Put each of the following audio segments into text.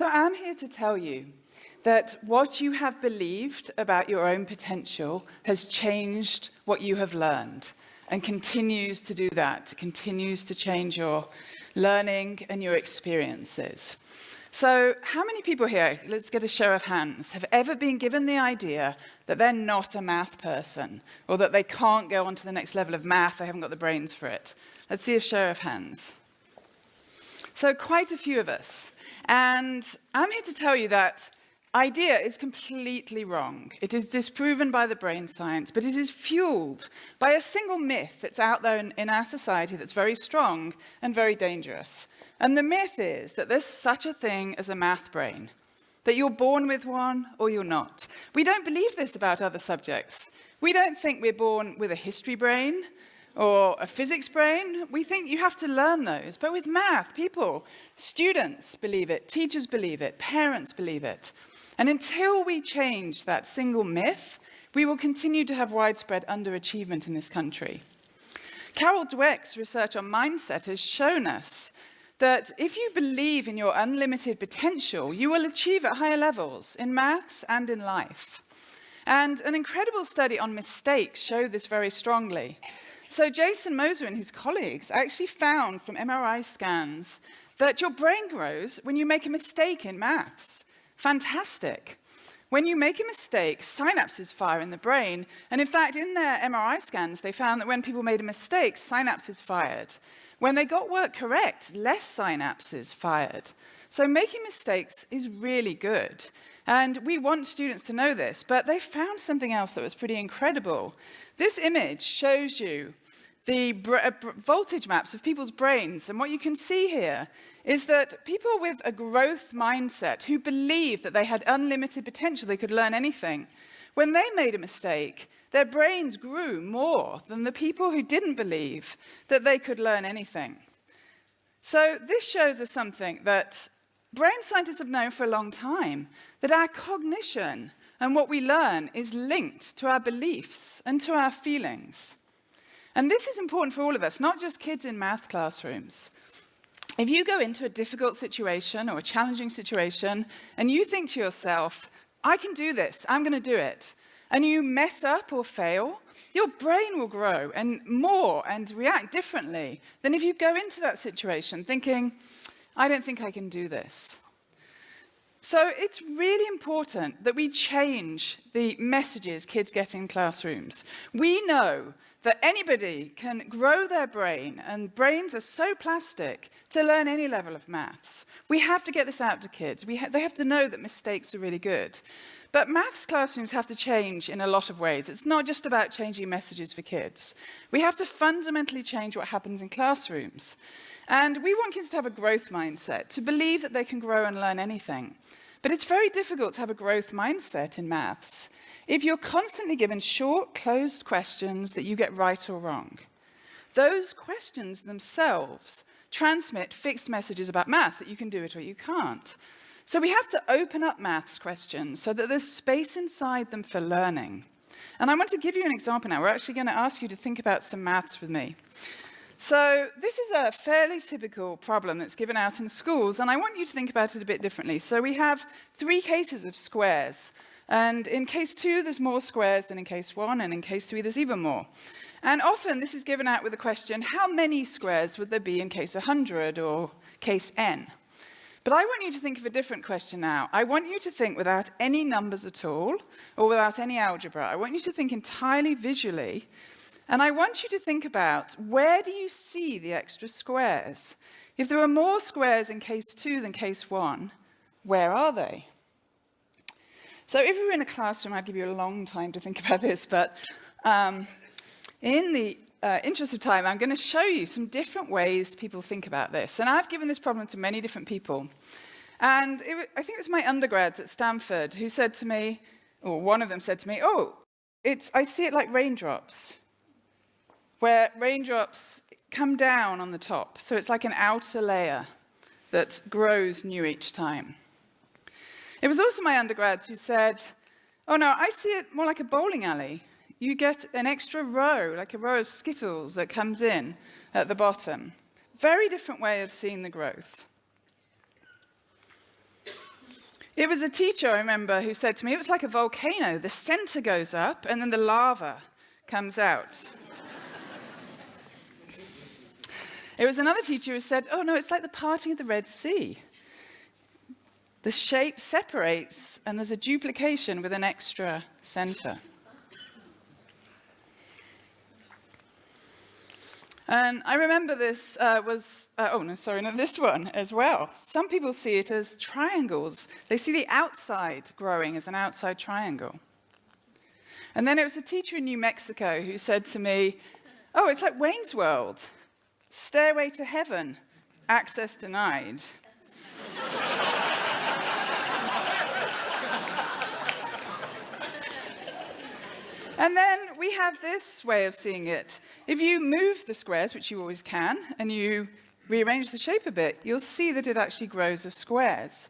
So I'm here to tell you that what you have believed about your own potential has changed what you have learned and continues to do that, continues to change your learning and your experiences. So how many people here, let's get a show of hands, have ever been given the idea that they're not a math person or that they can't go on to the next level of math, they haven't got the brains for it? Let's see a show of hands. So quite a few of us. And I'm here to tell you that idea is completely wrong. It is disproven by the brain science, but it is fueled by a single myth that's out there in our society that's very strong and very dangerous. And the myth is that there's such a thing as a math brain, that you're born with one or you're not. We don't believe this about other subjects. We don't think we're born with a history brain or a physics brain. We think you have to learn those. But with math, students believe it, teachers believe it, parents believe it. And until we change that single myth, we will continue to have widespread underachievement in this country. Carol Dweck's research on mindset has shown us that if you believe in your unlimited potential, you will achieve at higher levels in maths and in life. And an incredible study on mistakes showed this very strongly. So Jason Moser and his colleagues actually found from MRI scans that your brain grows when you make a mistake in maths. Fantastic. When you make a mistake, synapses fire in the brain. And in fact, in their MRI scans, they found that when people made a mistake, synapses fired. When they got work correct, less synapses fired. So making mistakes is really good. And we want students to know this, but they found something else that was pretty incredible. This image shows you the voltage maps of people's brains. And what you can see here is that people with a growth mindset who believed that they had unlimited potential, they could learn anything, when they made a mistake, their brains grew more than the people who didn't believe that they could learn anything. So this shows us something that brain scientists have known for a long time, that our cognition and what we learn is linked to our beliefs and to our feelings. And this is important for all of us, not just kids in math classrooms. If you go into a difficult situation or a challenging situation and you think to yourself, I can do this, I'm going to do it, and you mess up or fail, your brain will grow and more and react differently than if you go into that situation thinking, I don't think I can do this. So it's really important that we change the messages kids get in classrooms. We know that anybody can grow their brain, and brains are so plastic to learn any level of maths. We have to get this out to kids. They have to know that mistakes are really good. But maths classrooms have to change in a lot of ways. It's not just about changing messages for kids. We have to fundamentally change what happens in classrooms. And we want kids to have a growth mindset, to believe that they can grow and learn anything. But it's very difficult to have a growth mindset in maths if you're constantly given short, closed questions that you get right or wrong. Those questions themselves transmit fixed messages about math, that you can do it or you can't. So we have to open up maths questions so that there's space inside them for learning. And I want to give you an example now. We're actually going to ask you to think about some maths with me. So this is a fairly typical problem that's given out in schools, and I want you to think about it a bit differently. So we have 3 cases of squares. And in case 2, there's more squares than in case 1, and in case 3, there's even more. And often this is given out with the question, how many squares would there be in case 100 or case n? But I want you to think of a different question now. I want you to think without any numbers at all, or without any algebra. I want you to think entirely visually, and I want you to think about, where do you see the extra squares? If there are more squares in case 2 than case 1, where are they? So if we were in a classroom, I'd give you a long time to think about this, but in the interest of time, I'm going to show you some different ways people think about this. And I've given this problem to many different people. And I think it was my undergrads at Stanford who said to me, or one of them said to me, I see it like raindrops, where raindrops come down on the top. So it's like an outer layer that grows new each time. It was also my undergrads who said, oh no, I see it more like a bowling alley. You get an extra row, like a row of Skittles that comes in at the bottom. Very different way of seeing the growth. It was a teacher, I remember, who said to me, it was like a volcano. The center goes up and then the lava comes out. It was another teacher who said, oh no, it's like the parting of the Red Sea. The shape separates and there's a duplication with an extra center. And I remember this this one as well. Some people see it as triangles. They see the outside growing as an outside triangle. And then it was a teacher in New Mexico who said to me, oh, it's like Wayne's World. Stairway to heaven, access denied. And then we have this way of seeing it. If you move the squares, which you always can, and you rearrange the shape a bit, you'll see that it actually grows as squares.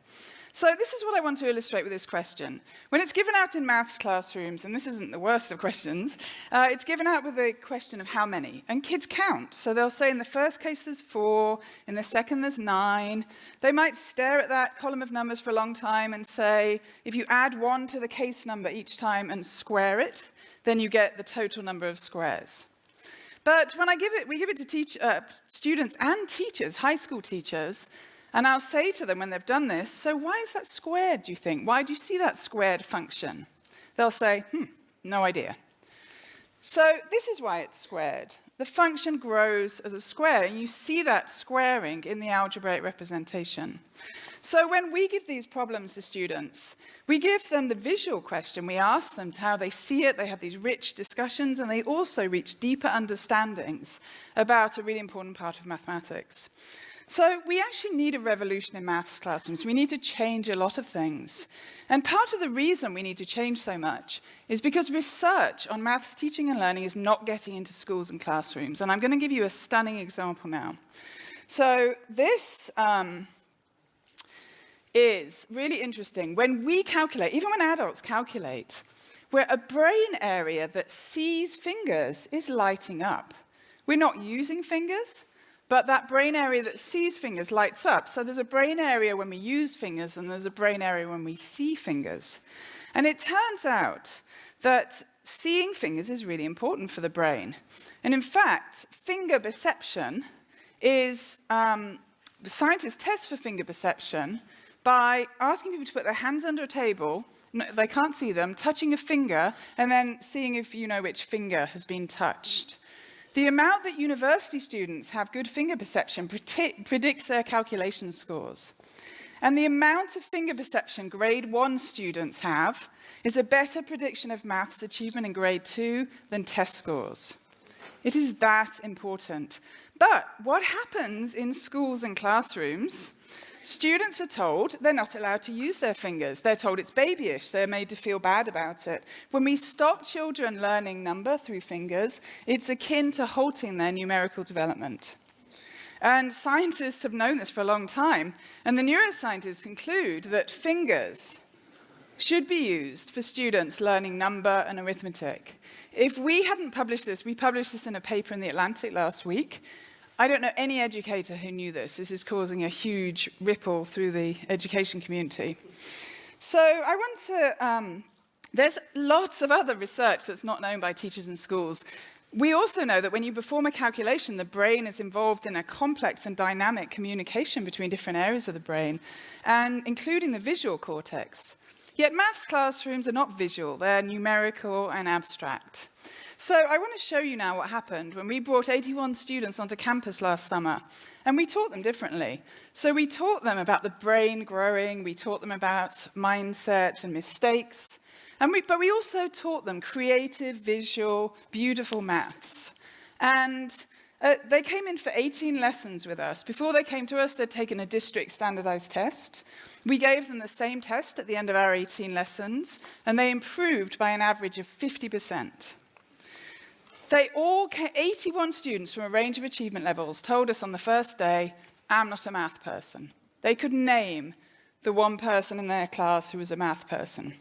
So this is what I want to illustrate with this question. When it's given out in maths classrooms, and this isn't the worst of questions, it's given out with a question of how many. And kids count. So they'll say in the first case there's 4, in the second there's 9. They might stare at that column of numbers for a long time and say, if you add 1 to the case number each time and square it, then you get the total number of squares. But when we give it to students and teachers, high school teachers, and I'll say to them when they've done this, so why is that squared, do you think? Why do you see that squared function? They'll say, no idea. So this is why it's squared. The function grows as a square, and you see that squaring in the algebraic representation. So when we give these problems to students, we give them the visual question. We ask them how they see it. They have these rich discussions, and they also reach deeper understandings about a really important part of mathematics. So we actually need a revolution in maths classrooms. We need to change a lot of things. And part of the reason we need to change so much is because research on maths teaching and learning is not getting into schools and classrooms. And I'm going to give you a stunning example now. So this is really interesting. When we calculate, even when adults calculate, where a brain area that sees fingers is lighting up. We're not using fingers, but that brain area that sees fingers lights up. So there's a brain area when we use fingers, and there's a brain area when we see fingers. And it turns out that seeing fingers is really important for the brain. And in fact, finger perception is, scientists test for finger perception by asking people to put their hands under a table, they can't see them, touching a finger, and then seeing if you know which finger has been touched. The amount that university students have good finger perception predicts their calculation scores. And the amount of finger perception grade 1 students have is a better prediction of maths achievement in grade 2 than test scores. It is that important. But what happens in schools and classrooms? Students are told they're not allowed to use their fingers. They're told it's babyish. They're made to feel bad about it. When we stop children learning number through fingers, it's akin to halting their numerical development. And scientists have known this for a long time. And the neuroscientists conclude that fingers should be used for students learning number and arithmetic. If we hadn't published this, we published this in a paper in The Atlantic last week. I don't know any educator who knew this. This is causing a huge ripple through the education community. So I want to, there's lots of other research that's not known by teachers in schools. We also know that when you perform a calculation, the brain is involved in a complex and dynamic communication between different areas of the brain, and including the visual cortex. Yet maths classrooms are not visual, they're numerical and abstract. So I want to show you now what happened when we brought 81 students onto campus last summer, and we taught them differently. So we taught them about the brain growing, we taught them about mindset and mistakes, but we also taught them creative, visual, beautiful maths. And they came in for 18 lessons with us. Before they came to us, they'd taken a district standardized test. We gave them the same test at the end of our 18 lessons, and they improved by an average of 50%. 81 students from a range of achievement levels told us on the first day, I'm not a math person. They could name the one person in their class who was a math person.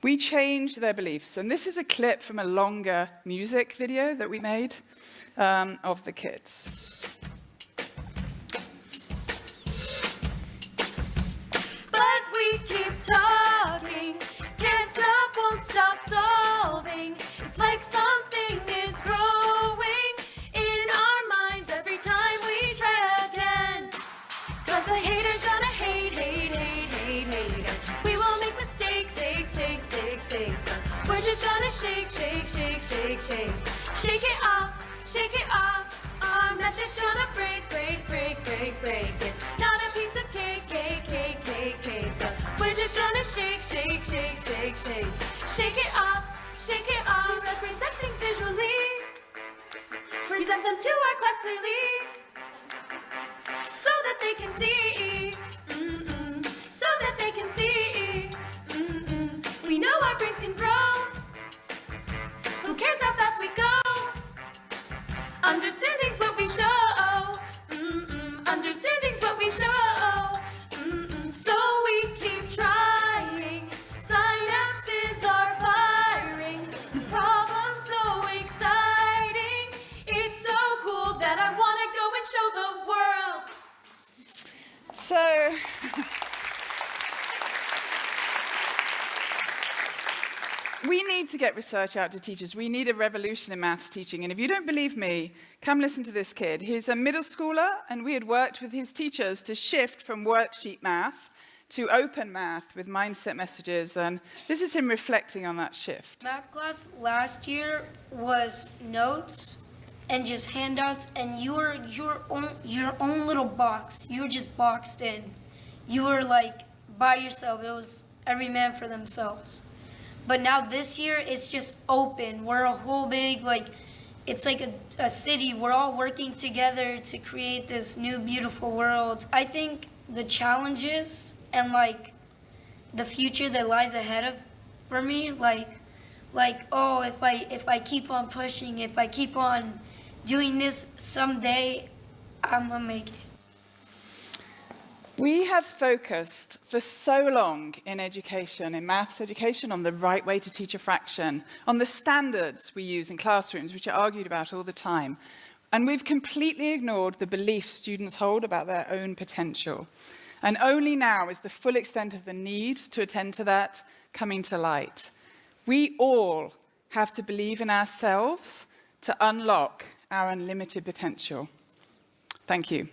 We changed their beliefs, and this is a clip from a longer music video that we made of the kids. But we keep talking. shakes. We're just gonna shake, shake, shake, shake, shake. Shake it off, shake it off. Our method's gonna break, break, break, break, break. It's not a piece of cake, cake, cake, cake, cake. We're just gonna shake, shake, shake, shake, shake. Shake it off, shake it off. We represent things visually. Present them to our class clearly, so that they can see. So that they can see. We know our brains can grow. Who cares how fast we go? Understanding's what we show. Understanding's what we show. So we keep trying. Synapses are firing. This problem's so exciting. It's so cool that I want to go and show the world. So, we need to get research out to teachers. We need a revolution in maths teaching. And if you don't believe me, come listen to this kid. He's a middle schooler, and we had worked with his teachers to shift from worksheet math to open math with mindset messages. And this is him reflecting on that shift. Math class last year was notes and just handouts, and you were your own little box. You were just boxed in. You were like by yourself. It was every man for themselves. But now this year, it's just open. We're a whole big, it's like a city. We're all working together to create this new, beautiful world. I think the challenges and the future that lies ahead for me, oh, if I keep on pushing, if I keep on doing this, someday I'm gonna make it. We have focused for so long in education, in maths education, on the right way to teach a fraction, on the standards we use in classrooms, which are argued about all the time. And we've completely ignored the beliefs students hold about their own potential. And only now is the full extent of the need to attend to that coming to light. We all have to believe in ourselves to unlock our unlimited potential. Thank you.